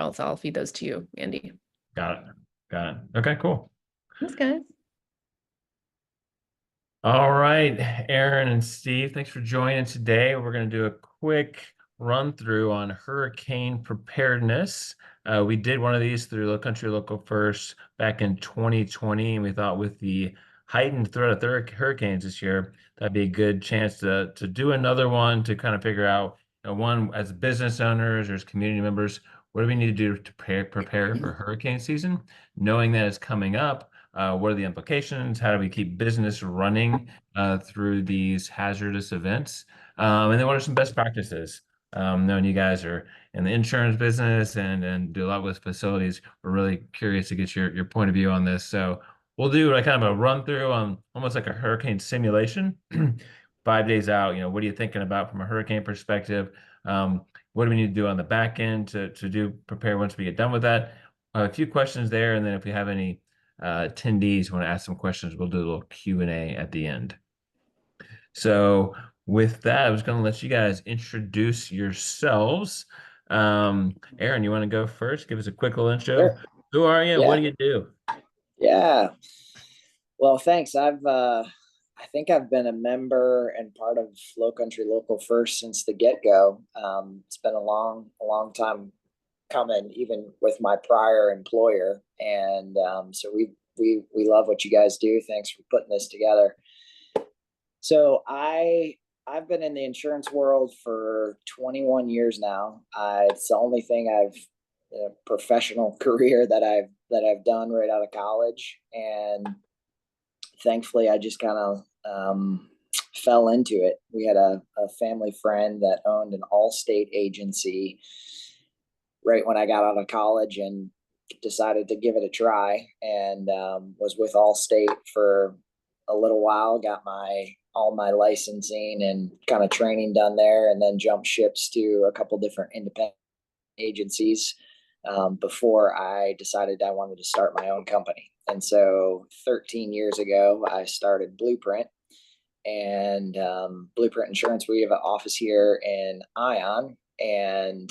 well. So I'll feed those to you, Andy. Got it. Got it. Okay, cool. Thanks, guys. All right, Aaron and Steve, thanks for joining today. We're going to do a quick run through on hurricane preparedness. We did one of these through Low Country Local First back in 2020, and we thought with the heightened threat of hurricanes this year, that'd be a good chance to do another one to kind of figure out, one as business owners or as community members, what do we need to do to prepare for hurricane season, knowing that it's coming up. What are the implications? How do we keep business running through these hazardous events? And then what are some best practices? Knowing you guys are in the insurance business and do a lot with facilities, we're really curious to get your point of view on this. So we'll do like kind of a run through on almost like a hurricane simulation. 5 days out, what are you thinking about from a hurricane perspective? What do we need to do on the back end to do prepare once we get done with that? A few questions there, and then if we have any attendees want to ask some questions, we'll do a little Q&A at the end. So with that, I was going to let you guys introduce yourselves. Aaron, you want to go first? Give us a quick little intro. Sure. Who are you? Yeah. What do you do? Yeah. Well, thanks. I think I've been a member and part of Low Country Local First since the get-go. It's been a long time coming, even with my prior employer. And so we love what you guys do. Thanks for putting this together. So I've been in the insurance world for 21 years now. It's the only thing a professional career that I've done right out of college, and thankfully I just kind of fell into it. We had a family friend that owned an Allstate agency right when I got out of college and decided to give it a try, and was with Allstate for a little while, got all my licensing and kind of training done there, and then jumped ships to a couple different independent agencies before I decided I wanted to start my own company. And so 13 years ago, I started Blueprint. And Blueprint Insurance, we have an office here in Ion and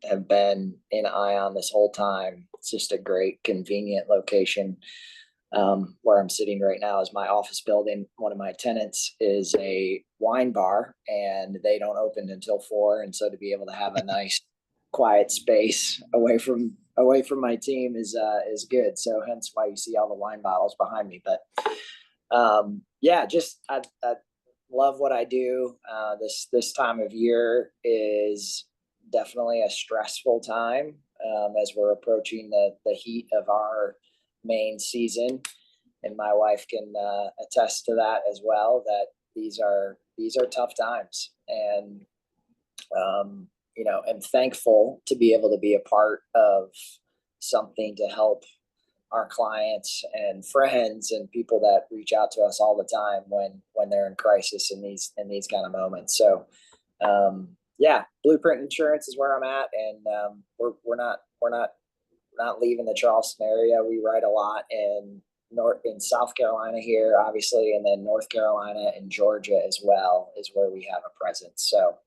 have been in Ion this whole time. It's just a great, convenient location. Where I'm sitting right now is my office building. One of my tenants is a wine bar, and they don't open until 4. And so to be able to have a nice, quiet space away from my team is good. So hence why you see all the wine bottles behind me. But yeah, just I love what I do. This time of year is definitely a stressful time as we're approaching the heat of our main season, and my wife can attest to that as well, that these are tough times. And I'm thankful to be able to be a part of something to help our clients and friends and people that reach out to us all the time when they're in crisis in these kind of moments. So yeah, Blueprint Insurance is where I'm at, and we're not leaving the Charleston area. We write a lot in South Carolina here, obviously, and then North Carolina and Georgia as well is where we have a presence. So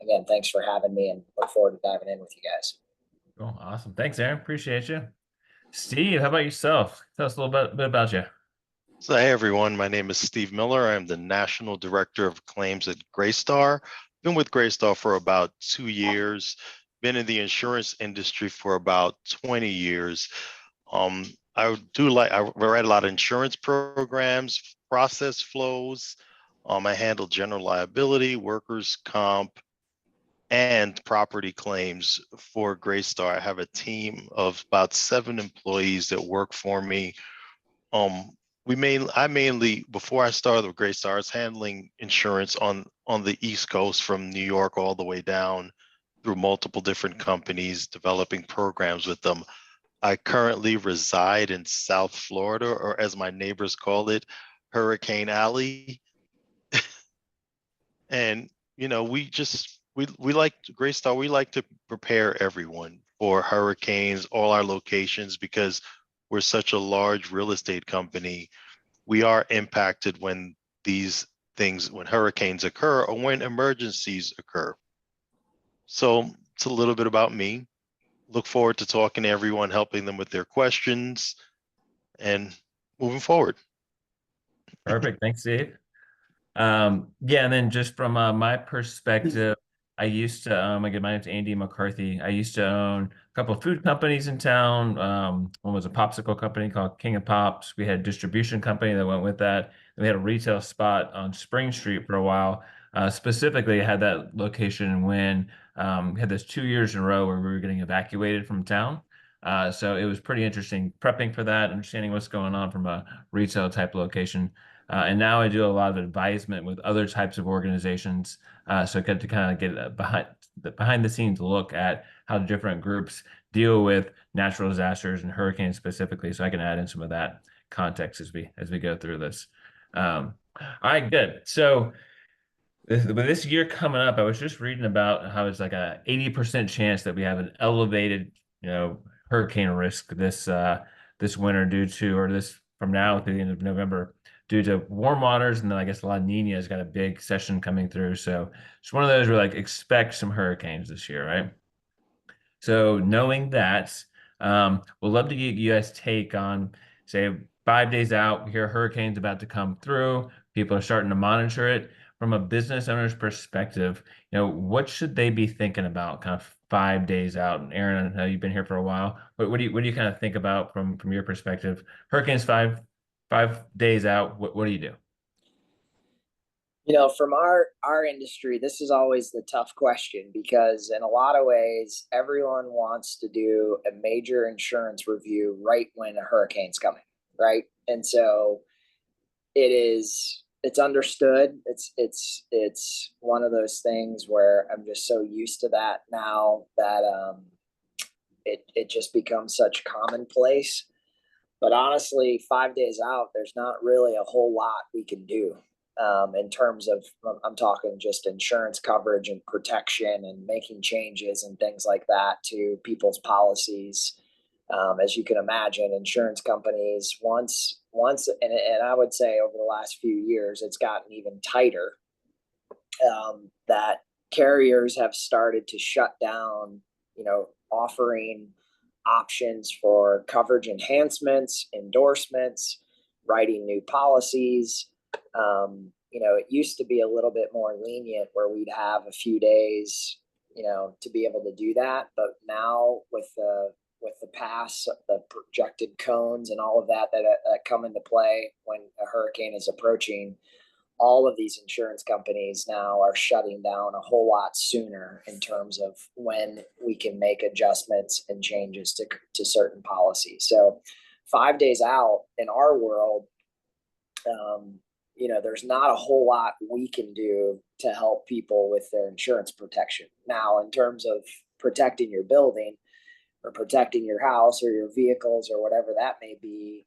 again, thanks for having me, and look forward to diving in with you guys. Cool. Awesome. Thanks, Aaron. Appreciate you. Steve, how about yourself? Tell us a little bit about you. So, hey everyone, my name is Steve Miller. I'm the National Director of Claims at Greystar. Been with Greystar for about 2 years. Been in the insurance industry for about 20 years. I write a lot of insurance programs, process flows. I handle general liability, workers' comp, and property claims for Greystar. I have a team of about 7 employees that work for me. I mainly, before I started with Greystar, I was handling insurance on the East Coast from New York all the way down through multiple different companies, developing programs with them. I currently reside in South Florida, or as my neighbors call it, Hurricane Alley. And we like Greystar, we like to prepare everyone for hurricanes, all our locations, because we're such a large real estate company. We are impacted when when hurricanes occur or when emergencies occur. So it's a little bit about me. look forward to talking to everyone, helping them with their questions and moving forward. Perfect. Thanks, Steve. Yeah, and then just from my perspective, I used to again, my name's Andy McCarthy. I used to own a couple of food companies in town. One was a popsicle company called King of Pops. We had a distribution company that went with that. And we had a retail spot on Spring Street for a while. Specifically, I had that location when we had this 2 years in a row where we were getting evacuated from town. So it was pretty interesting prepping for that, understanding what's going on from a retail type location. And now I do a lot of advisement with other types of organizations. So I get to kind of get a behind the scenes look at how different groups deal with natural disasters and hurricanes specifically. So I can add in some of that context as we go through this. All right, good. So with this year coming up, I was just reading about how it's like a 80% chance that we have an elevated, hurricane risk this winter due to, or this from now through the end of November, due to warm waters, and then I guess La Nina has got a big session coming through. So it's one of those where like expect some hurricanes this year, right? So knowing that, we'll love to get you guys' take on, say, 5 days out, we hear a hurricane's about to come through. People are starting to monitor it. From a business owner's perspective, what should they be thinking about kind of 5 days out? And Aaron, I know you've been here for a while. What do you kind of think about from your perspective? Hurricanes five days out, what do you do? From our industry, this is always the tough question, because in a lot of ways, everyone wants to do a major insurance review right when a hurricane's coming, right? And so it's understood. It's one of those things where I'm just so used to that now that it just becomes such commonplace. But honestly, 5 days out, there's not really a whole lot we can do in terms of, I'm talking just insurance coverage and protection and making changes and things like that to people's policies. As you can imagine, insurance companies once, and I would say over the last few years, it's gotten even tighter, that carriers have started to shut down, offering options for coverage enhancements, endorsements, writing new policies. It used to be a little bit more lenient where we'd have a few days, to be able to do that. But now with the pass, the projected cones and all of that come into play when a hurricane is approaching, all of these insurance companies now are shutting down a whole lot sooner in terms of when we can make adjustments and changes to certain policies. So 5 days out in our world, there's not a whole lot we can do to help people with their insurance protection. Now, in terms of protecting your building or protecting your house or your vehicles or whatever that may be,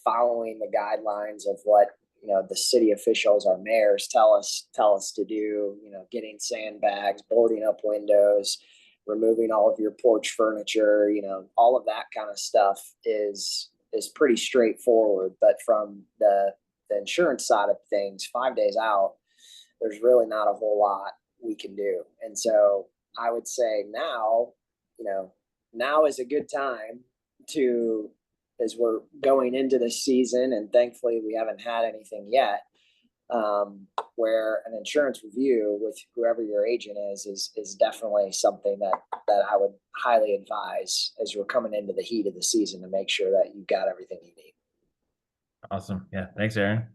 following the guidelines of what the city officials, our mayors tell us to do, getting sandbags, boarding up windows, removing all of your porch furniture, all of that kind of stuff is pretty straightforward. But from the insurance side of things, 5 days out, there's really not a whole lot we can do. And so I would say now is a good time to, as we're going into the season, and thankfully we haven't had anything yet, where an insurance review with whoever your agent is definitely something that I would highly advise as we're coming into the heat of the season, to make sure that you've got everything you need. Awesome. Yeah. Thanks, Aaron.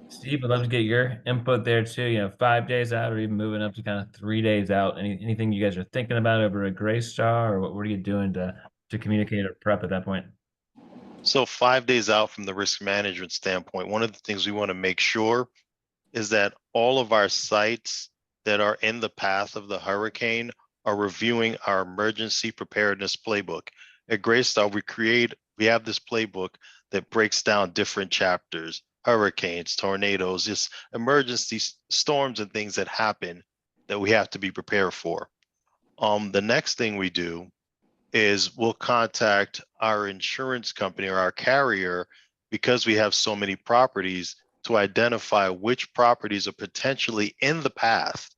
Steve, I'd love to get your input there too. 5 days out, or even moving up to kind of 3 days out. Anything you guys are thinking about over at Greystar, or what are you doing to communicate or prep at that point? So 5 days out from the risk management standpoint, one of the things we want to make sure is that all of our sites that are in the path of the hurricane are reviewing our emergency preparedness playbook. At Greystar, we have this playbook that breaks down different chapters: hurricanes, tornadoes, just emergency storms and things that happen that we have to be prepared for. The next thing we do is we'll contact our insurance company or our carrier, because we have so many properties, to identify which properties are potentially in the path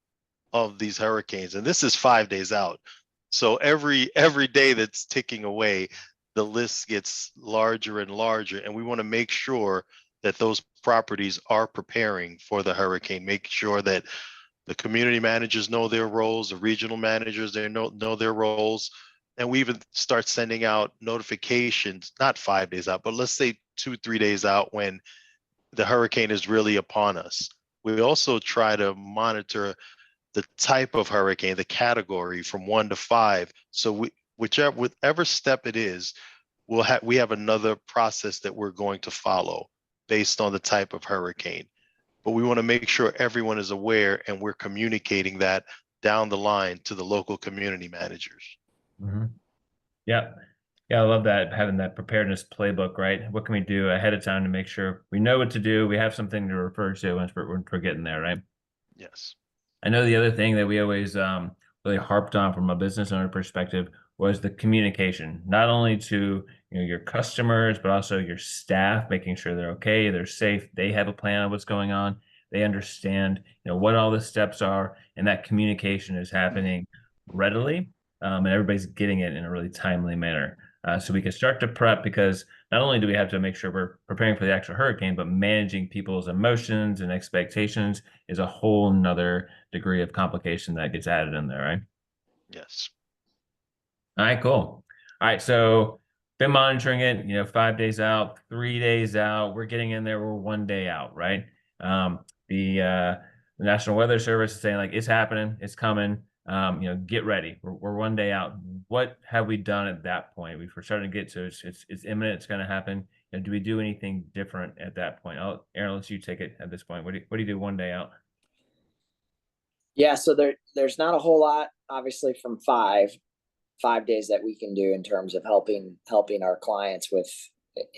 of these hurricanes. And this is 5 days out. So every day that's ticking away, the list gets larger and larger, and we want to make sure that those properties are preparing for the hurricane, make sure that the community managers know their roles, the regional managers, they know their roles. And we even start sending out notifications, not 5 days out, but let's say 2-3 days out when the hurricane is really upon us. We also try to monitor the type of hurricane, the category from 1 to 5. So whichever step it is, we have another process that we're going to follow based on the type of hurricane. But we want to make sure everyone is aware and we're communicating that down the line to the local community managers. Mm-hmm. Yeah. Yeah, I love that, having that preparedness playbook, right? What can we do ahead of time to make sure we know what to do? We have something to refer to once we're getting there, right? Yes. I know the other thing that we always really harped on from a business owner perspective was the communication, not only to your customers, but also your staff, making sure they're okay, they're safe, they have a plan of what's going on, they understand what all the steps are, and that communication is happening readily, and everybody's getting it in a really timely manner. So we can start to prep, because not only do we have to make sure we're preparing for the actual hurricane, but managing people's emotions and expectations is a whole nother degree of complication that gets added in there, right? Yes. All right, cool. All right, so been monitoring it, 5 days out, 3 days out. We're getting in there, we're 1 day out, right? The National Weather Service is saying, like, it's happening, it's coming. Get ready. We're 1 day out. What have we done at that point? We're starting to get to it's imminent, it's going to happen. Do we do anything different at that point? Aaron, let's you take it at this point. What do you do 1 day out? Yeah, so there's not a whole lot, obviously, from 5 days that we can do in terms of helping our clients with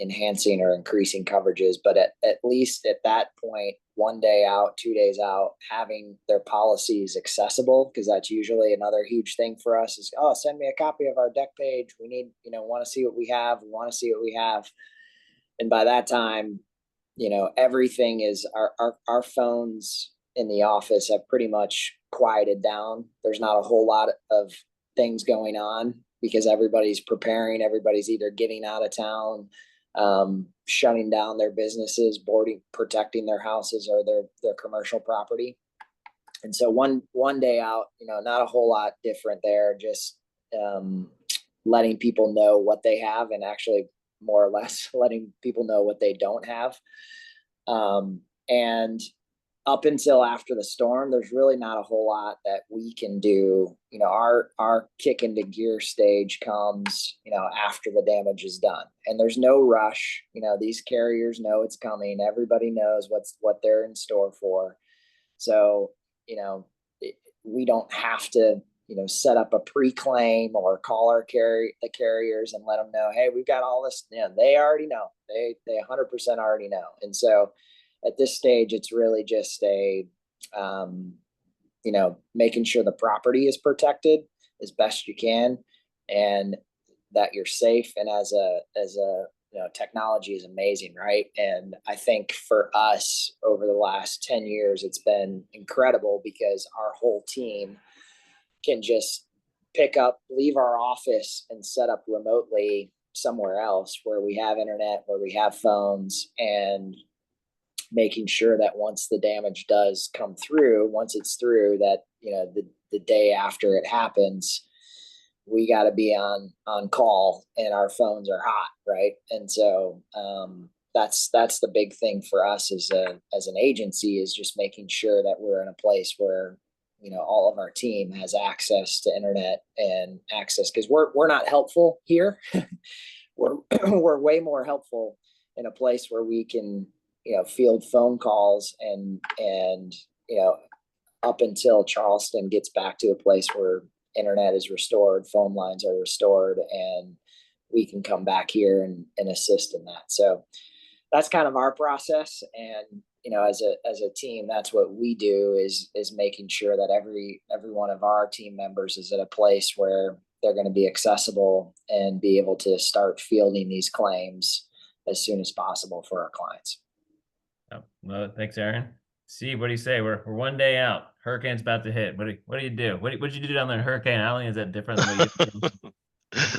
enhancing or increasing coverages. But at least at that point, 1 day out, 2 days out, having their policies accessible, because that's usually another huge thing for us is, oh, send me a copy of our deck page. We need, want to see what we have. We want to see what we have. And by that time, everything is our phones in the office have pretty much quieted down. There's not a whole lot of things going on because everybody's preparing. Everybody's either getting out of town, shutting down their businesses, protecting their houses or their commercial property. And so one day out, not a whole lot different there. Just letting people know what they have, and actually more or less letting people know what they don't have. And up until after the storm, there's really not a whole lot that we can do. Our kick into gear stage comes, after the damage is done, and there's no rush. These carriers know it's coming. Everybody knows what they're in store for. So, we don't have to, set up a pre-claim or call the carriers and let them know, hey, we've got all this. They already know. They 100% already know. And so at this stage, it's really just making sure the property is protected as best you can, and that you're safe. And as a technology is amazing, right? And I think for us over the last 10 years, it's been incredible because our whole team can just leave our office and set up remotely somewhere else where we have internet, where we have phones, and making sure that once the damage does come through, once it's through, that, the day after it happens, we got to be on call and our phones are hot. Right. And so, that's the big thing for us as an agency, is just making sure that we're in a place where, all of our team has access to internet and access, because we're not helpful here. we're way more helpful in a place where we can, field phone calls and up until Charleston gets back to a place where internet is restored, phone lines are restored, and we can come back here and assist in that. So that's kind of our process. And, as a team, that's what we do is making sure that every one of our team members is at a place where they're going to be accessible and be able to start fielding these claims as soon as possible for our clients. Oh, well, thanks, Aaron. Steve, what do you say? We're 1 day out. Hurricane's about to hit. What do you do? What did you do down there in Hurricane Alley? Is that different than what you do?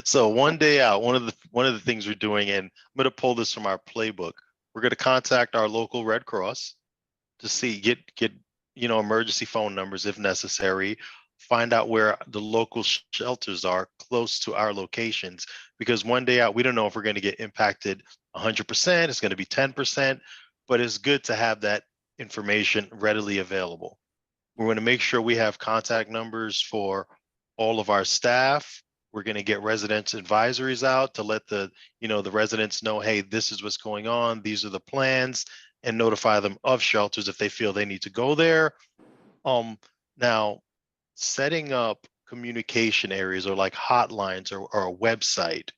So 1 day out, one of the things we're doing, and I'm going to pull this from our playbook. We're going to contact our local Red Cross to see get emergency phone numbers if necessary. Find out where the local shelters are close to our locations, because 1 day out, we don't know if we're going to get impacted 100%. It's going to be 10%, but it's good to have that information readily available. We're going to make sure we have contact numbers for all of our staff. We're going to get residents advisories out to let the residents know, hey, this is what's going on. These are the plans, and notify them of shelters if they feel they need to go there. Now, setting up communication areas or like hotlines or a website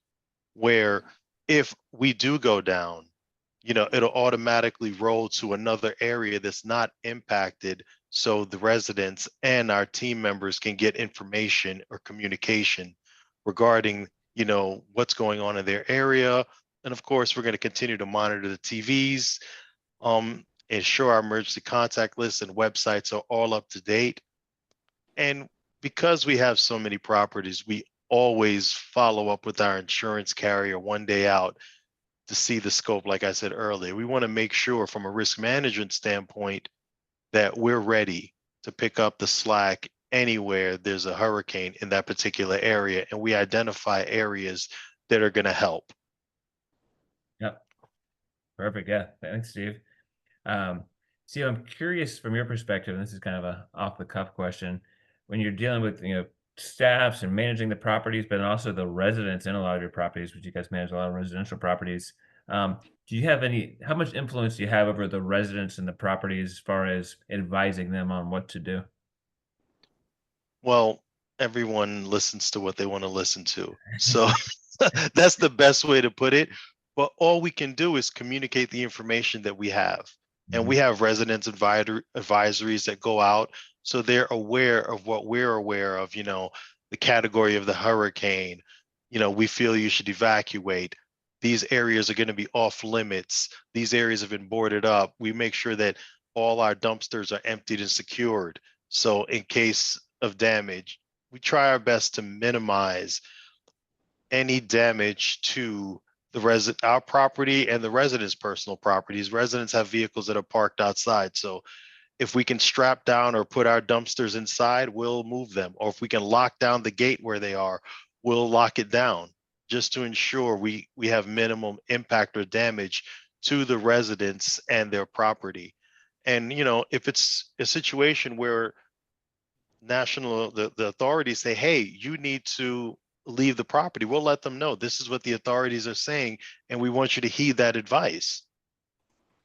where if we do go down, it'll automatically roll to another area that's not impacted, so the residents and our team members can get information or communication regarding what's going on in their area. And of course, we're going to continue to monitor the TVs, ensure our emergency contact lists and websites are all up to date. And because we have so many properties, we always follow up with our insurance carrier 1 day out to see the scope. Like I said earlier, we want to make sure from a risk management standpoint that we're ready to pick up the slack anywhere there's a hurricane in that particular area, and we identify areas that are going to help. Yep. Perfect. Yeah. Thanks, Steve. Steve, I'm curious from your perspective, and this is kind of a off the cuff question. When you're dealing with, staffs and managing the properties, but also the residents in a lot of your properties, which you guys manage a lot of residential properties. Do you have how much influence do you have over the residents and the properties as far as advising them on what to do? Well, everyone listens to what they want to listen to. So that's the best way to put it. But all we can do is communicate the information that we have. And we have residents advisories that go out, so they're aware of what we're aware of, the category of the hurricane. We feel you should evacuate. These areas are going to be off limits. These areas have been boarded up. We make sure that all our dumpsters are emptied and secured. So in case of damage, we try our best to minimize any damage to our property and the residents' personal properties. Residents have vehicles that are parked outside. So if we can strap down or put our dumpsters inside, we'll move them. Or if we can lock down the gate where they are, we'll lock it down, just to ensure we have minimum impact or damage to the residents and their property. And, if it's a situation where the authorities say, hey, you need to leave the property, we'll let them know this is what the authorities are saying, and we want you to heed that advice.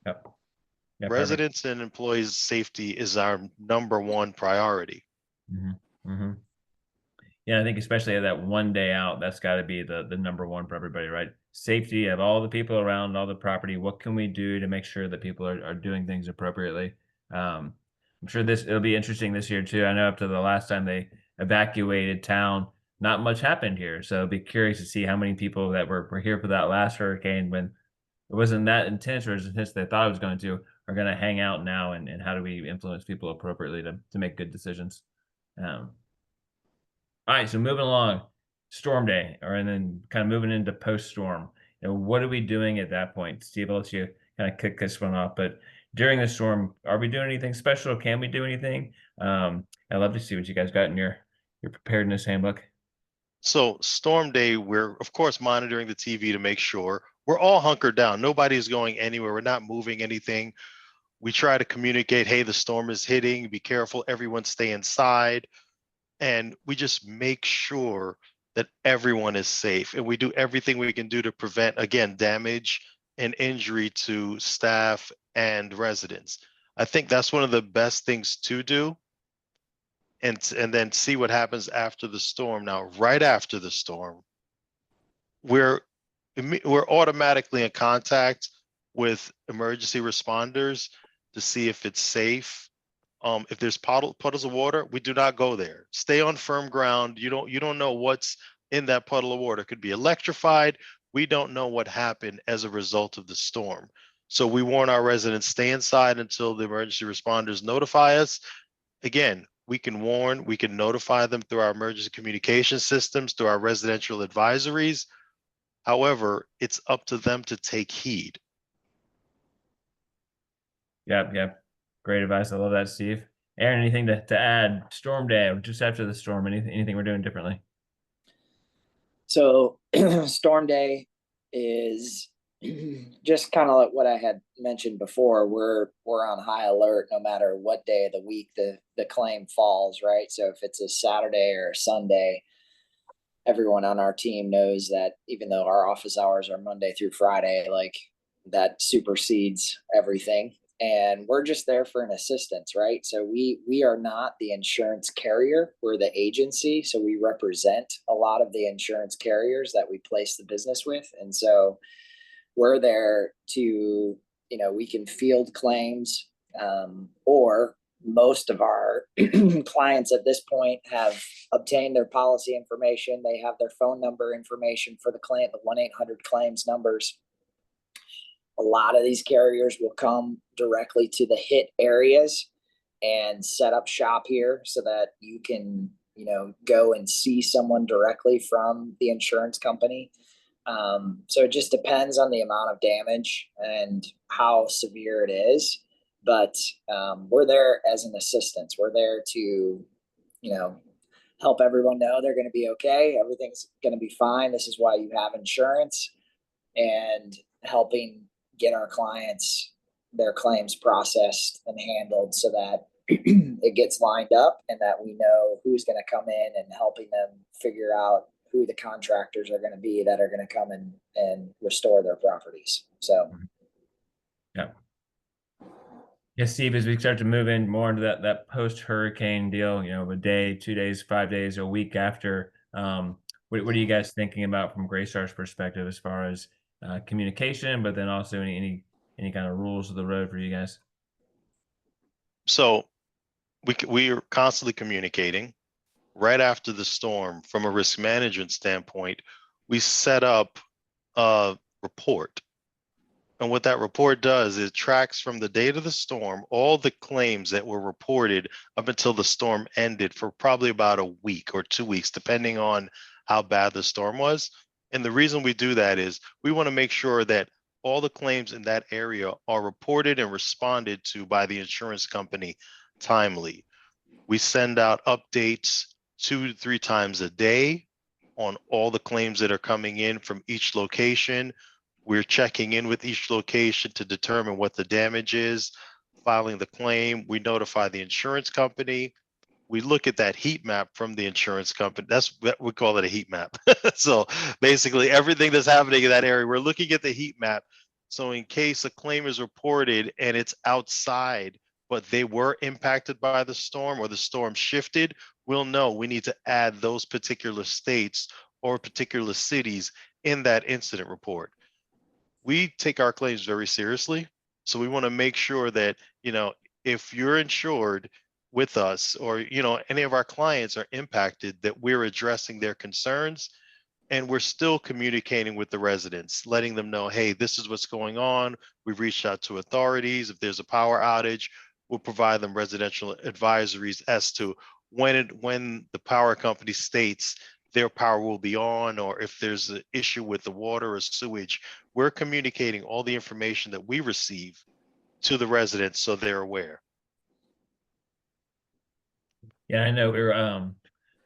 Yep. Yeah, Residents and employees' safety is our #1 priority. Yeah, I think especially at that 1 day out, that's got to be the number one for everybody, right? Safety of all the people around, all the property. What can we do to make sure that people are doing things appropriately? I'm sure it'll be interesting this year too. I know up to the last time they evacuated town, not much happened here. So I'll be curious to see how many people that were here for that last hurricane, when it wasn't that intense or as intense as they thought it was going to, are going to hang out now, and how do we influence people appropriately to make good decisions. All right, so moving along, storm day, and then kind of moving into post-storm. What are we doing at that point? Steve, I'll let you kind of kick this one off. But during the storm, are we doing anything special? Can we do anything? I'd love to see what you guys got in your preparedness handbook. So storm day, we're of course monitoring the TV to make sure we're all hunkered down. Nobody's going anywhere. We're not moving anything. We try to communicate, hey, the storm is hitting, be careful, everyone stay inside. And we just make sure that everyone is safe. And we do everything we can do to prevent, again, damage and injury to staff and residents. I think that's one of the best things to do. And then see what happens after the storm. Now, right after the storm, we're automatically in contact with emergency responders to see if it's safe. If there's puddles of water, we do not go there. Stay on firm ground. You don't know what's in that puddle of water. It could be electrified. We don't know what happened as a result of the storm. So we warn our residents, stay inside until the emergency responders notify us. Again, we can warn, we can notify them through our emergency communication systems, through our residential advisories. However, it's up to them to take heed. Yeah. Great advice. I love that, Steve. Aaron, anything to add? Storm day, just after the storm, anything we're doing differently? So storm day is just kind of like what I had mentioned before. We're on high alert no matter what day of the week the claim falls, right? So if it's a Saturday or a Sunday, everyone on our team knows that even though our office hours are Monday through Friday, like that supersedes everything. And we're just there for an assistance, right? So we are not the insurance carrier, we're the agency. So we represent a lot of the insurance carriers that we place the business with. And so we're there to, we can field claims, or most of our clients at this point have obtained their policy information. They have their phone number information for the claim, the 1-800-CLAIMS numbers. A lot of these carriers will come directly to the hit areas and set up shop here so that you can, go and see someone directly from the insurance company. So it just depends on the amount of damage and how severe it is. But we're there as an assistance. We're there to, help everyone know they're going to be okay. Everything's going to be fine. This is why you have insurance, and helping get our clients their claims processed and handled so that it gets lined up and that we know who's going to come in, and helping them figure out who the contractors are going to be that are going to come and restore their properties. So, yeah. Yeah, Steve, as we start to move in more into that post-hurricane deal, a day, 2 days, 5 days, a week after, what are you guys thinking about from Graystar's perspective as far as communication, but then also any kind of rules of the road for you guys? So we are constantly communicating. Right after the storm, from a risk management standpoint, we set up a report. And what that report does is it tracks from the date of the storm all the claims that were reported up until the storm ended for probably about a week or 2 weeks, depending on how bad the storm was. And the reason we do that is we want to make sure that all the claims in that area are reported and responded to by the insurance company timely. We send out updates 2 to 3 times a day on all the claims that are coming in from each location. We're checking in with each location to determine what the damage is, filing the claim. We notify the insurance company. We look at that heat map from the insurance company. We call it a heat map. So basically everything that's happening in that area, we're looking at the heat map. So in case a claim is reported and it's outside, but they were impacted by the storm or the storm shifted, we'll know we need to add those particular states or particular cities in that incident report. We take our claims very seriously. So we want to make sure that, if you're insured with us, or, any of our clients are impacted, that we're addressing their concerns, and we're still communicating with the residents, letting them know, hey, this is what's going on. We've reached out to authorities. If there's a power outage, we'll provide them residential advisories as to when the power company states their power will be on, or if there's an issue with the water or sewage. We're communicating all the information that we receive to the residents so they're aware. Yeah, I know we were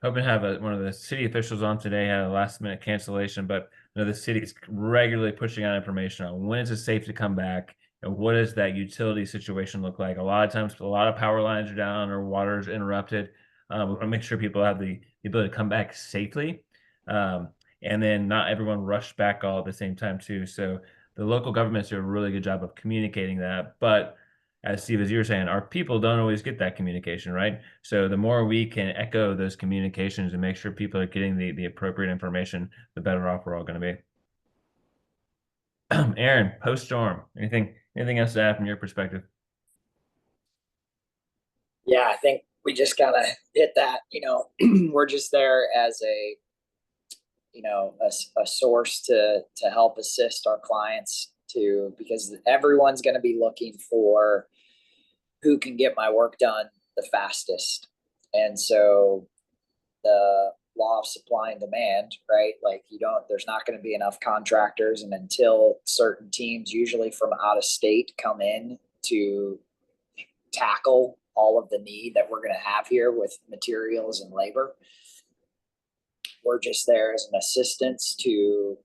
hoping to have one of the city officials on today, had a last minute cancellation, but the city is regularly pushing out information on when is it safe to come back and what does that utility situation look like. A lot of times, a lot of power lines are down or water is interrupted. We want to make sure people have the ability to come back safely, and then not everyone rushed back all at the same time too. So the local governments do a really good job of communicating that, but as Steve, as you were saying, our people don't always get that communication, right? So the more we can echo those communications and make sure people are getting the appropriate information, the better off we're all going to be. Aaron, post-storm, anything else to add from your perspective? yeah, I think we just gotta hit that. We're just there as a source to help assist our clients because everyone's going to be looking for who can get my work done the fastest. And so the law of supply and demand, right? Like there's not going to be enough contractors. And until certain teams, usually from out of state, come in to tackle all of the need that we're going to have here with materials and labor, we're just there as an assistance to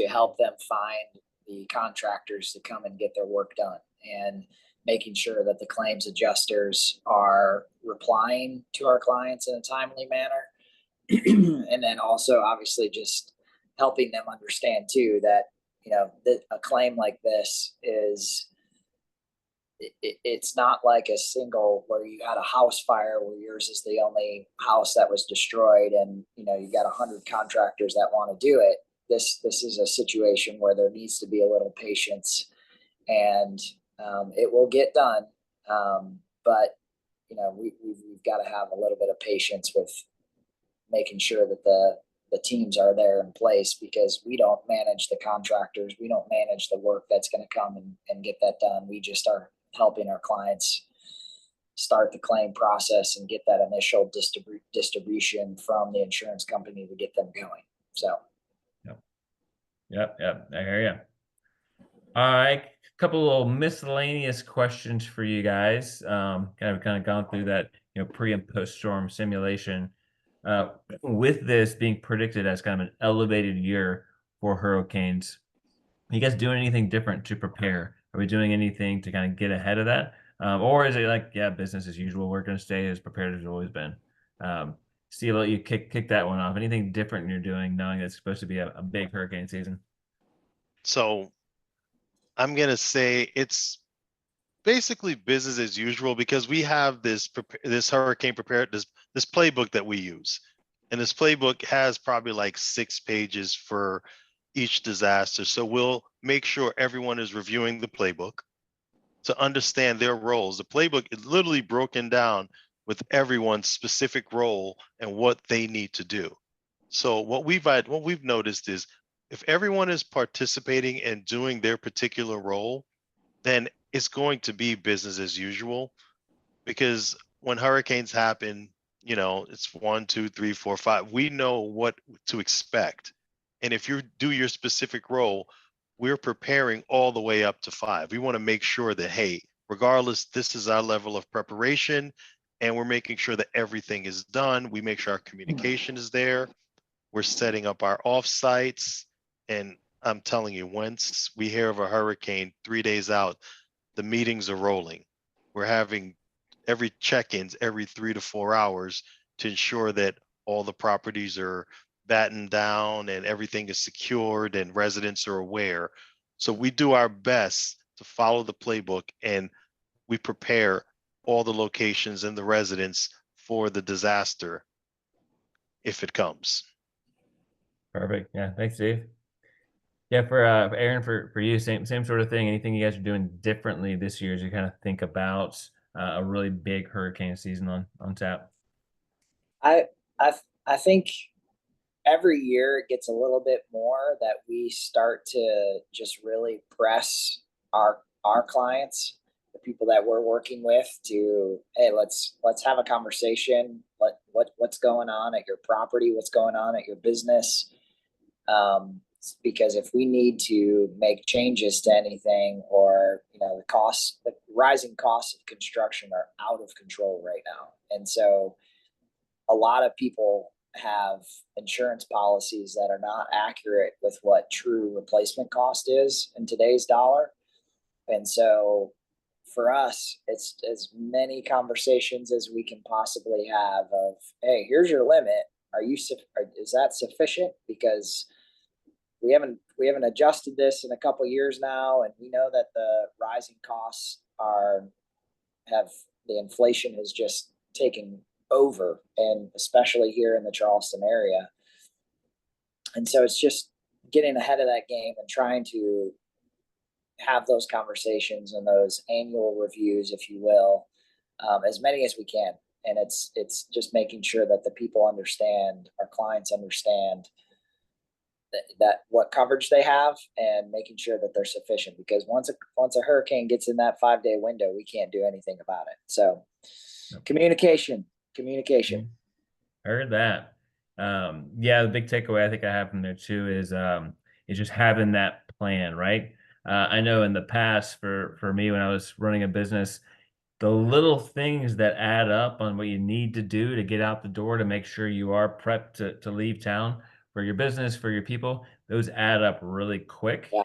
help them find the contractors to come and get their work done, and making sure that the claims adjusters are replying to our clients in a timely manner. And then also obviously just helping them understand too that, a claim like this is, it's not like a single where you had a house fire where yours is the only house that was destroyed and you got 100 contractors that want to do it. This is a situation where there needs to be a little patience, and it will get done, but we've got to have a little bit of patience with making sure that the teams are there in place, because we don't manage the contractors, we don't manage the work that's going to come and get that done. We just are helping our clients start the claim process and get that initial distribution from the insurance company to get them going. So Yep. I hear you. All right, a couple of little miscellaneous questions for you guys. Kind of gone through that, pre and post storm simulation. With this being predicted as kind of an elevated year for hurricanes, are you guys doing anything different to prepare? Are we doing anything to kind of get ahead of that? Or is it like, business as usual? We're going to stay as prepared as we've always been. Steve, I'll let you kick that one off. Anything different you're doing, knowing it's supposed to be a big hurricane season? So I'm going to say it's basically business as usual, because we have this hurricane preparedness, this playbook that we use. And this playbook has probably like 6 pages for each disaster. So we'll make sure everyone is reviewing the playbook to understand their roles. The playbook is literally broken down with everyone's specific role and what they need to do. So what we've noticed is, if everyone is participating and doing their particular role, then it's going to be business as usual. Because when hurricanes happen, it's 1, 2, 3, 4, 5. We know what to expect. And if you do your specific role, we're preparing all the way up to 5. We want to make sure that, hey, regardless, this is our level of preparation, and we're making sure that everything is done. We make sure our communication is there. We're setting up our offsites. And I'm telling you, once we hear of a hurricane 3 days out, the meetings are rolling. We're having every check-ins every 3 to 4 hours to ensure that all the properties are battened down and everything is secured and residents are aware. So we do our best to follow the playbook, and we prepare all the locations and the residents for the disaster if it comes. Perfect. Yeah. Thanks, Steve. Yeah, for Aaron, for you, same sort of thing. Anything you guys are doing differently this year as you kind of think about a really big hurricane season on tap? I think every year it gets a little bit more that we start to just really press our clients, the people that we're working with, to, hey, let's have a conversation. What's going on at your property? What's going on at your business? Because if we need to make changes to anything, or the rising costs of construction are out of control right now, and so a lot of people have insurance policies that are not accurate with what true replacement cost is in today's dollar. And so for us, it's as many conversations as we can possibly have of, hey, here's your limit. Is that sufficient? Because we haven't adjusted this in a couple of years now, and we know that the rising costs the inflation has just taken over, and especially here in the Charleston area. And so it's just getting ahead of that game and trying to have those conversations and those annual reviews, if you will, as many as we can. And it's just making sure that the people understand, our clients understand that what coverage they have and making sure that they're sufficient, because once a hurricane gets in that 5-day window, we can't do anything about it. So Yep. communication. Heard that. Yeah, the big takeaway I think I have from there too is just having that plan, right? I know in the past for me when I was running a business, the little things that add up on what you need to do to get out the door to make sure you are prepped to leave town for your business, for your people, those add up really quick. Yeah.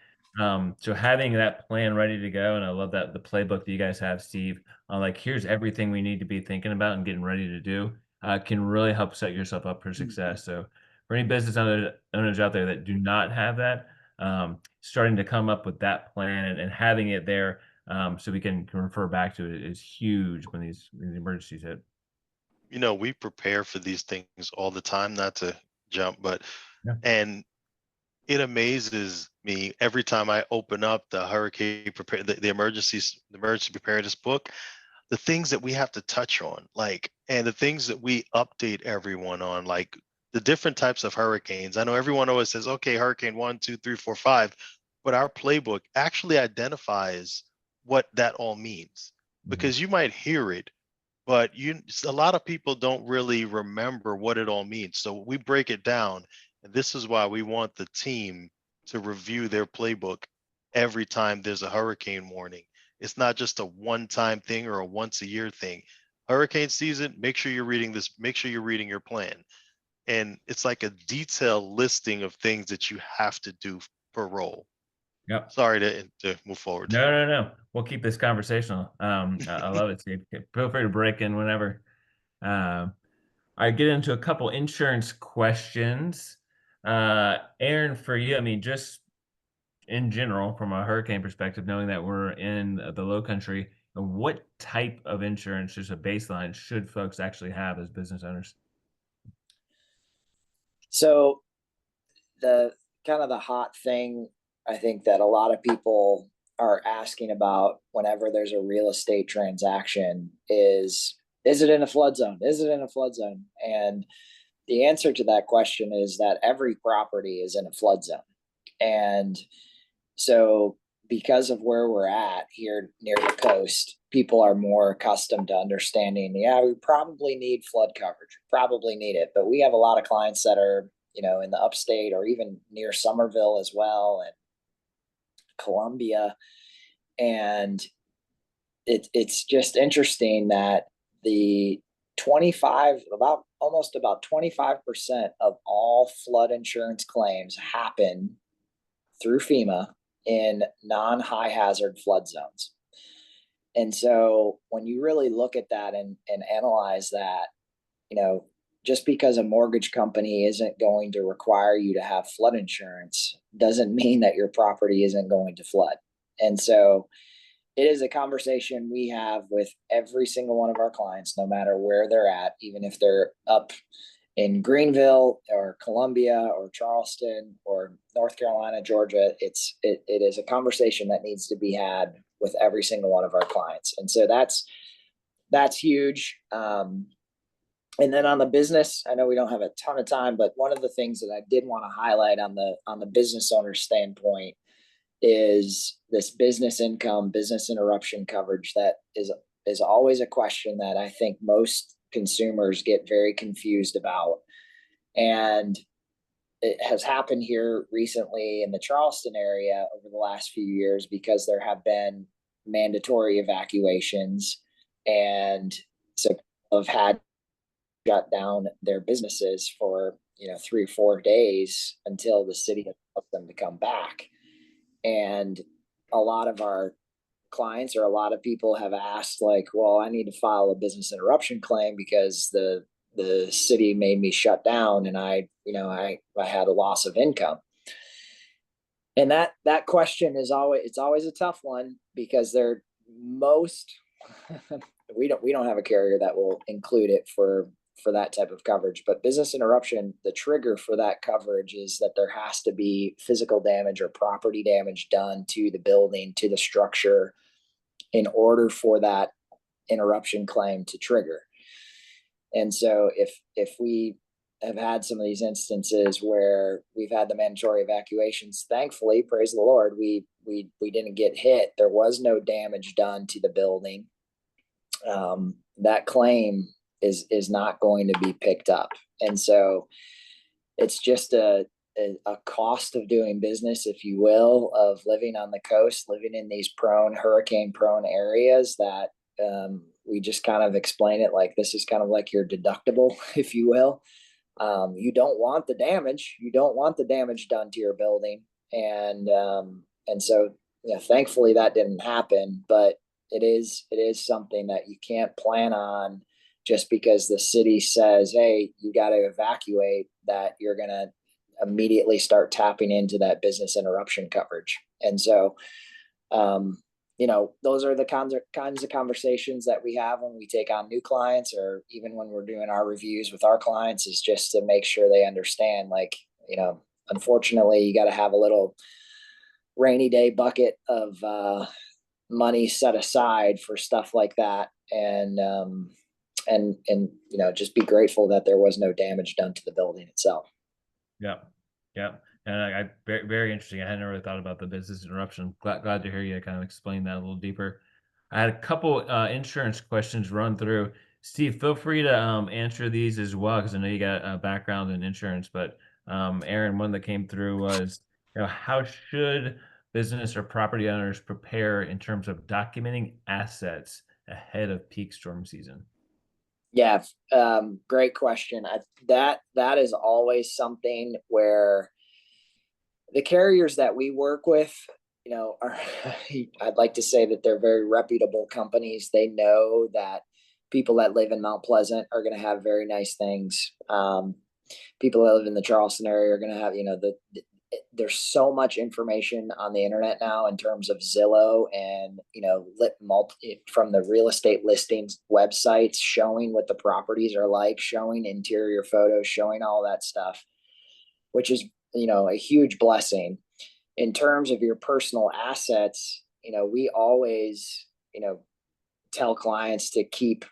So having that plan ready to go, and I love that the playbook that you guys have, Steve, like here's everything we need to be thinking about and getting ready to do, can really help set yourself up for success. So for any business owners out there that do not have that, starting to come up with that plan and having it there, so we can refer back to it is huge when these emergencies hit. We prepare for these things all the time, not to jump, but Yeah. and it amazes me every time I open up the the emergency preparedness book, the things that we have to touch on, like, and the things that we update everyone on, like the different types of hurricanes. I know everyone always says, okay, hurricane 1, 2, 3, 4, 5, but our playbook actually identifies what that all means, because you might hear it, but a lot of people don't really remember what it all means. So we break it down, and this is why we want the team to review their playbook every time there's a hurricane warning. It's not just a one-time thing or a once a year thing. Hurricane season, make sure you're reading this, make sure you're reading your plan. And it's like a detailed listing of things that you have to do per role. Yep. Sorry to move forward. No. We'll keep this conversational. I love it, Steve. Feel free to break in whenever. I get into a couple insurance questions. Aaron, for you, I mean, just in general, from a hurricane perspective, knowing that we're in the low country, what type of insurance, just a baseline, should folks actually have as business owners? So the kind of the hot thing I think that a lot of people are asking about whenever there's a real estate transaction is it in a flood zone? Is it in a flood zone? And the answer to that question is that every property is in a flood zone. And so because of where we're at here near the coast, people are more accustomed to understanding, yeah, we probably need flood coverage, probably need it. But we have a lot of clients that are, in the upstate or even near Somerville as well, and Columbia. And it's just interesting that the almost about 25% of all flood insurance claims happen through FEMA in non-high hazard flood zones. And so when you really look at that and analyze that, just because a mortgage company isn't going to require you to have flood insurance doesn't mean that your property isn't going to flood. And so it is a conversation we have with every single one of our clients, no matter where they're at, even if they're up in Greenville or Columbia or Charleston or North Carolina, Georgia. It is a conversation that needs to be had with every single one of our clients. And so that's huge. And then on the business, I know we don't have a ton of time, but one of the things that I did want to highlight on the business owner standpoint is this business income, business interruption coverage. That is always a question that I think most consumers get very confused about. And it has happened here recently in the Charleston area over the last few years because there have been mandatory evacuations, and so have had shut down their businesses for 3 or 4 days until the city has helped them to come back. And a lot of our clients or a lot of people have asked, like, well, I need to file a business interruption claim because the city made me shut down and I had a loss of income. And that question is always a tough one, because we don't have a carrier that will include it for that type of coverage. But business interruption, the trigger for that coverage is that there has to be physical damage or property damage done to the building, to the structure, in order for that interruption claim to trigger. And so if we have had some of these instances where we've had the mandatory evacuations. Thankfully, praise the Lord, we didn't get hit. There was no damage done to the building. That claim is not going to be picked up, and so it's just a cost of doing business, if you will, of living on the coast, living in these hurricane prone areas that we just kind of explain it like this is kind of like your deductible, if you will. You don't want the damage. You don't want the damage done to your building. And so, thankfully that didn't happen, but it is something that you can't plan on just because the city says, hey, you got to evacuate, that you're going to immediately start tapping into that business interruption coverage. And so, those are the kinds of conversations that we have when we take on new clients, or even when we're doing our reviews with our clients, is just to make sure they understand, like, unfortunately, you got to have a little rainy day bucket of money set aside for stuff like that. And just be grateful that there was no damage done to the building itself. Yeah. Yeah. And very, very interesting. I hadn't really thought about the business interruption. Glad to hear you kind of explain that a little deeper. I had a couple insurance questions run through. Steve, feel free to answer these as well, because I know you got a background in insurance. But Aaron, one that came through was, how should business or property owners prepare in terms of documenting assets ahead of peak storm season? Yeah, great question. That is always something where the carriers that we work with, I'd like to say that they're very reputable companies. They know that people that live in Mount Pleasant are going to have very nice things. People that live in the Charleston area are going to have, there's so much information on the internet now in terms of Zillow and, from the real estate listings websites, showing what the properties are like, showing interior photos, showing all that stuff, which is, a huge blessing. In terms of your personal assets, we always, tell clients to keep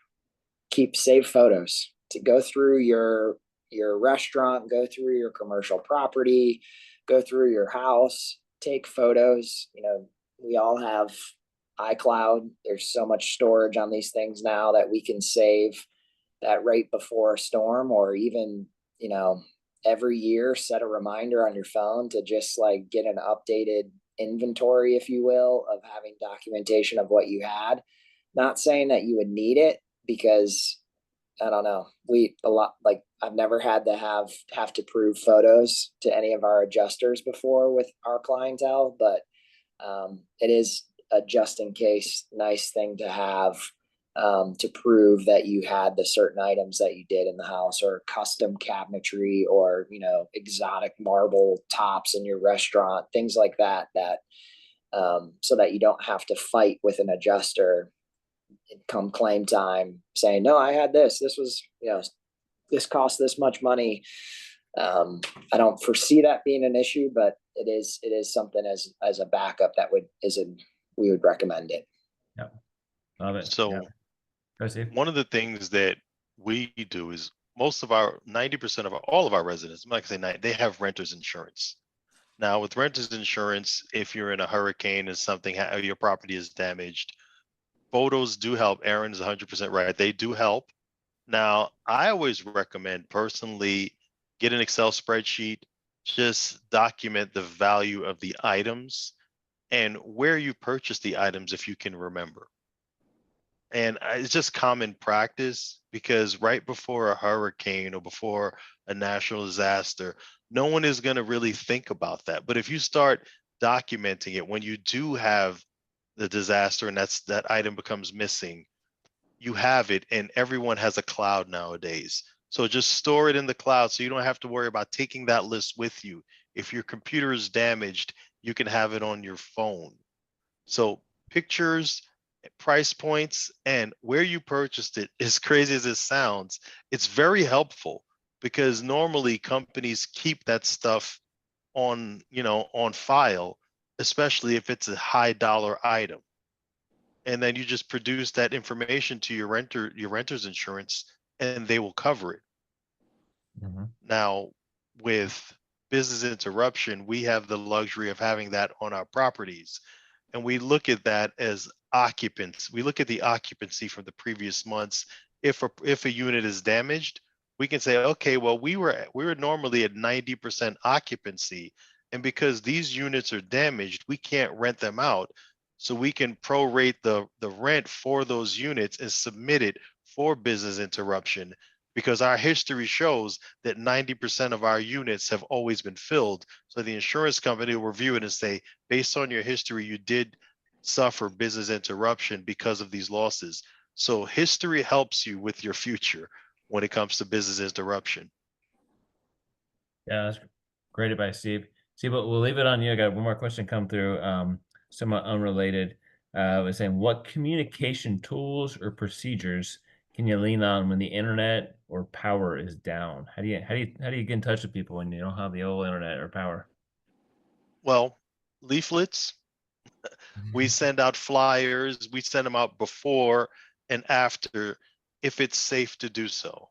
saved photos, to go through your restaurant, go through your commercial property, go through your house, take photos. We all have iCloud. There's so much storage on these things now that we can save that right before a storm, or even, every year set a reminder on your phone to just like get an updated inventory, if you will, of having documentation of what you had. Not saying that you would need it, because I don't know, I've never had to have to prove photos to any of our adjusters before with our clientele, but it is a just in case nice thing to have, to prove that you had the certain items that you did in the house, or custom cabinetry, or, exotic marble tops in your restaurant, things like that, so that you don't have to fight with an adjuster come claim time saying, no, I had this was, this cost this much money. I don't foresee that being an issue, but it is something as a backup that we would recommend it. Yeah. Love it. So yeah. One of the things that we do is most of our 90% of all of our residents, I'm not gonna say 90, they have renter's insurance. Now with renter's insurance, if you're in a hurricane and your property is damaged, photos do help. Aaron's 100% right. They do help. Now, I always recommend personally get an Excel spreadsheet, just document the value of the items and where you purchased the items if you can remember. And it's just common practice, because right before a hurricane or before a national disaster, no one is going to really think about that. But if you start documenting it when you do have the disaster and that item becomes missing, you have it, and everyone has a cloud nowadays. So just store it in the cloud so you don't have to worry about taking that list with you. If your computer is damaged, you can have it on your phone. So pictures, price points, and where you purchased it, as crazy as it sounds, it's very helpful, because normally companies keep that stuff on file, especially if it's a high dollar item. And then you just produce that information to your renter's insurance, and they will cover it. Mhm. Now, with business interruption, we have the luxury of having that on our properties. And we look at that as occupants. We look at the occupancy from the previous months. If a unit is damaged, we can say, okay, well, we were normally at 90% occupancy. And because these units are damaged, we can't rent them out. So we can prorate the rent for those units and submit it for business interruption, because our history shows that 90% of our units have always been filled. So the insurance company will review it and say, based on your history, you did suffer business interruption because of these losses. So history helps you with your future when it comes to business interruption. Yeah, that's great advice, Steve. Steve, we'll leave it on you. I got one more question come through, somewhat unrelated. It was saying, what communication tools or procedures can you lean on when the internet or power is down? How do you get in touch with people when you don't have the old internet or power? Well, leaflets, we send out flyers, we send them out before and after if it's safe to do so.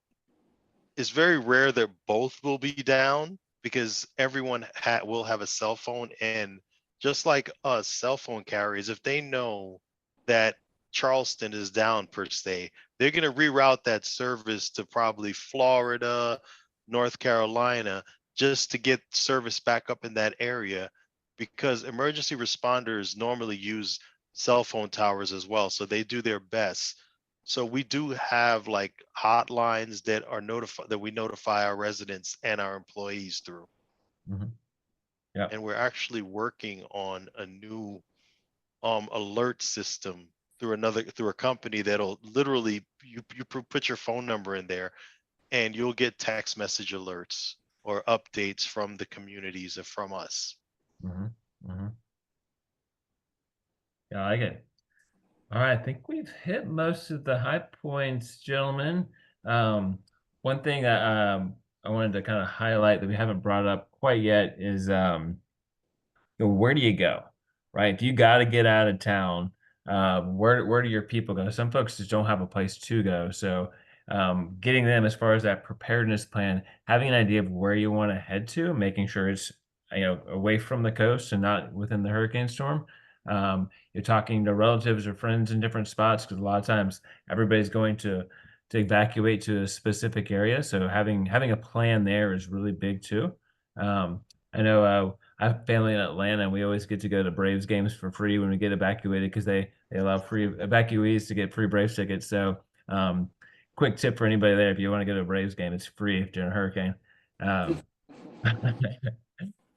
It's very rare that both will be down because everyone will have a cell phone, and just like us, cell phone carriers, if they know that Charleston is down per se, they're going to reroute that service to probably Florida, North Carolina, just to get service back up in that area, because emergency responders normally use cell phone towers as well, so they do their best. So we do have like hotlines that are that we notify our residents and our employees through. Mhm. Yeah. And we're actually working on a new alert system through a company that'll literally you put your phone number in there and you'll get text message alerts or updates from the communities and from us. Mhm. Mhm. Yeah, I like it. All right, I think we've hit most of the high points, gentlemen. One thing that I wanted to kind of highlight that we haven't brought up quite yet is where do you go, right? If you got to get out of town, where do your people go? Some folks just don't have a place to go, so getting them as far as that preparedness plan, having an idea of where you want to head to, making sure it's away from the coast and not within the hurricane storm. You're talking to relatives or friends in different spots because a lot of times everybody's going to evacuate to a specific area, so having a plan there is really big too. I know. I have family in Atlanta, and we always get to go to Braves games for free when we get evacuated because they allow free evacuees to get free Braves tickets. So, quick tip for anybody there: if you want to go to a Braves game, it's free during a hurricane. Um,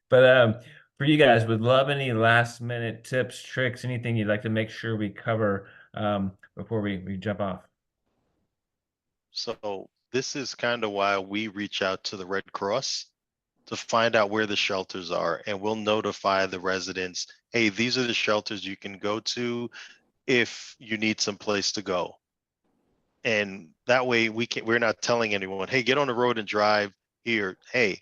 but for you guys, would love any last minute tips, tricks, anything you'd like to make sure we cover before we jump off. So this is kind of why we reach out to the Red Cross to find out where the shelters are, and we'll notify the residents, hey, these are the shelters you can go to if you need some place to go. And that way we're not telling anyone, hey, get on the road and drive here. Hey,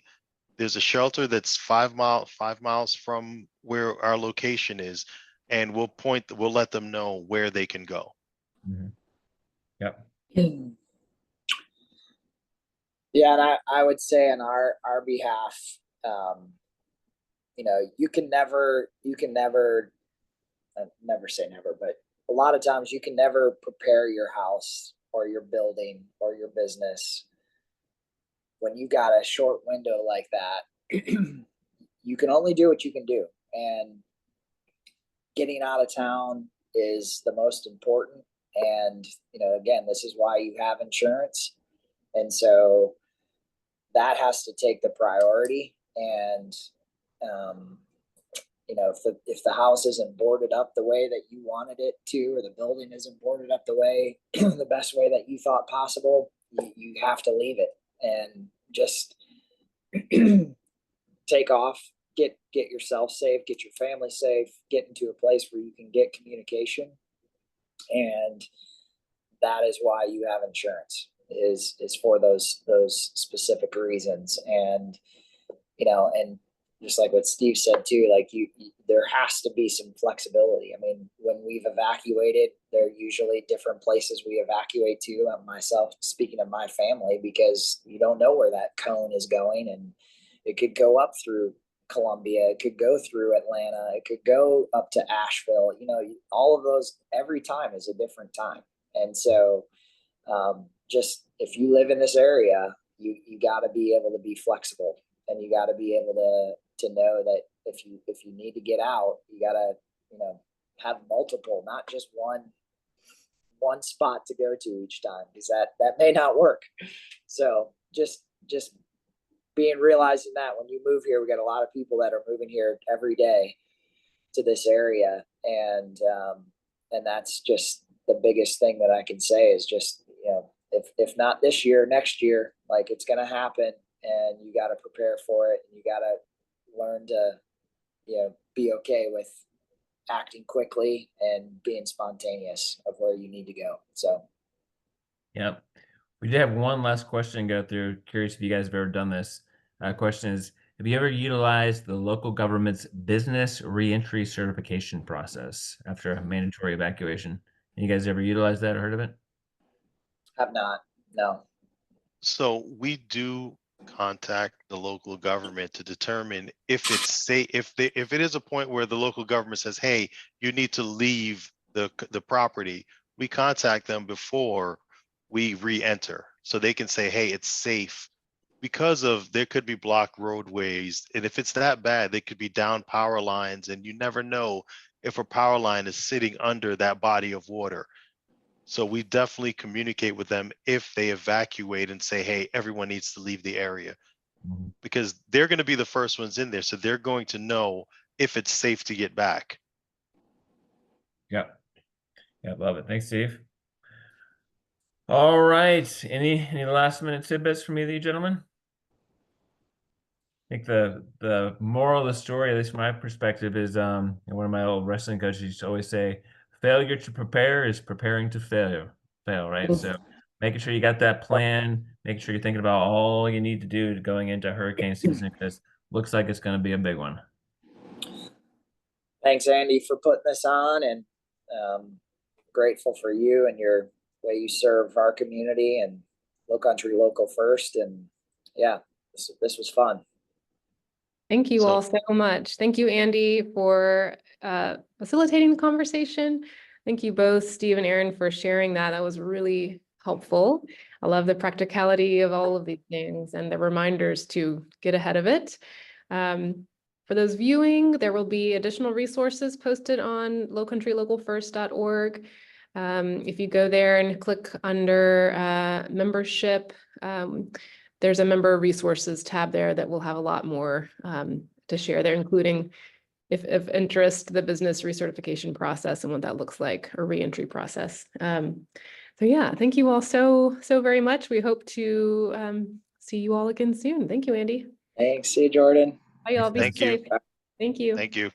there's a shelter that's 5 miles from where our location is, and we'll let them know where they can go. Mhm. Yep. Yeah, and I would say on our behalf, you can never never say never, but a lot of times you can never prepare your house or your building or your business when you got a short window like that. You can only do what you can do, and getting out of town is the most important. And again, this is why you have insurance, and so that has to take the priority. And if the house isn't boarded up the way that you wanted it to, or the building isn't boarded up the way the best way that you thought possible, you have to leave it and just take off, get yourself safe, get your family safe, get into a place where you can get communication. And that is why you have insurance, is for those specific reasons. And and just like what Steve said too, like there has to be some flexibility. I mean, when when we've evacuated, they're usually different places we evacuate to. Myself, speaking of my family, because you don't know where that cone is going, and it could go up through Columbia, it could go through Atlanta, it could go up to Asheville. All of those, every time is a different time. And so just if you live in this area, you got to be able to be flexible, and you got to be able to know that if you need to get out, you got to have multiple, not just one spot to go to each time, because that may not work. So just realizing that when you move here, we got a lot of people that are moving here every day to this area, and that's just the biggest thing that I can say is just, if not this year, next year, like, it's going to happen, and you got to prepare for it, and you got to learn to, be okay with acting quickly and being spontaneous of where you need to go. So. Yep. We did have one last question to go through. Curious if you guys have ever done this. Question is, have you ever utilized the local government's business reentry certification process after a mandatory evacuation? You guys ever utilized that or heard of it? Have not, no. So we do contact the local government to determine if it's safe, if it is a point where the local government says, hey, you need to leave the property. We contact them before we re-enter, so they can say, hey, it's safe, because there could be blocked roadways, and if it's that bad, they could be down power lines, and you never know if a power line is sitting under that body of water. So we definitely communicate with them if they evacuate and say, hey, everyone needs to leave the area, because they're going to be the first ones in there. So they're going to know if it's safe to get back. Yep. Yeah, love it. Thanks, Steve. All right. Any last minute tidbits from either of you gentlemen? I think the moral of the story, at least from my perspective, is one of my old wrestling coaches used to always say, failure to prepare is preparing to fail, right? So making sure you got that plan, making sure you're thinking about all you need to do going into hurricane season, because looks like it's going to be a big one. Thanks, Andy, for putting this on, and grateful for you and your way you serve our community and Low Country Local First. And yeah, this was fun. Thank you all so much. Thank you, Andy, for facilitating the conversation. Thank you both, Steve and Aaron, for sharing that. That was really helpful. I love the practicality of all of these things and the reminders to get ahead of it. For those viewing, there will be additional resources posted on lowcountrylocalfirst.org. If you go there and click under membership, there's a member resources tab there that will have a lot more to share there, including, if of interest, the business recertification process and what that looks like, or reentry process. So yeah, thank you all so very much. We hope to see you all again soon. Thank you, Andy. Thanks. See you, Jordan. Bye, y'all. Be Thank you. safe. Thank you. Thank you.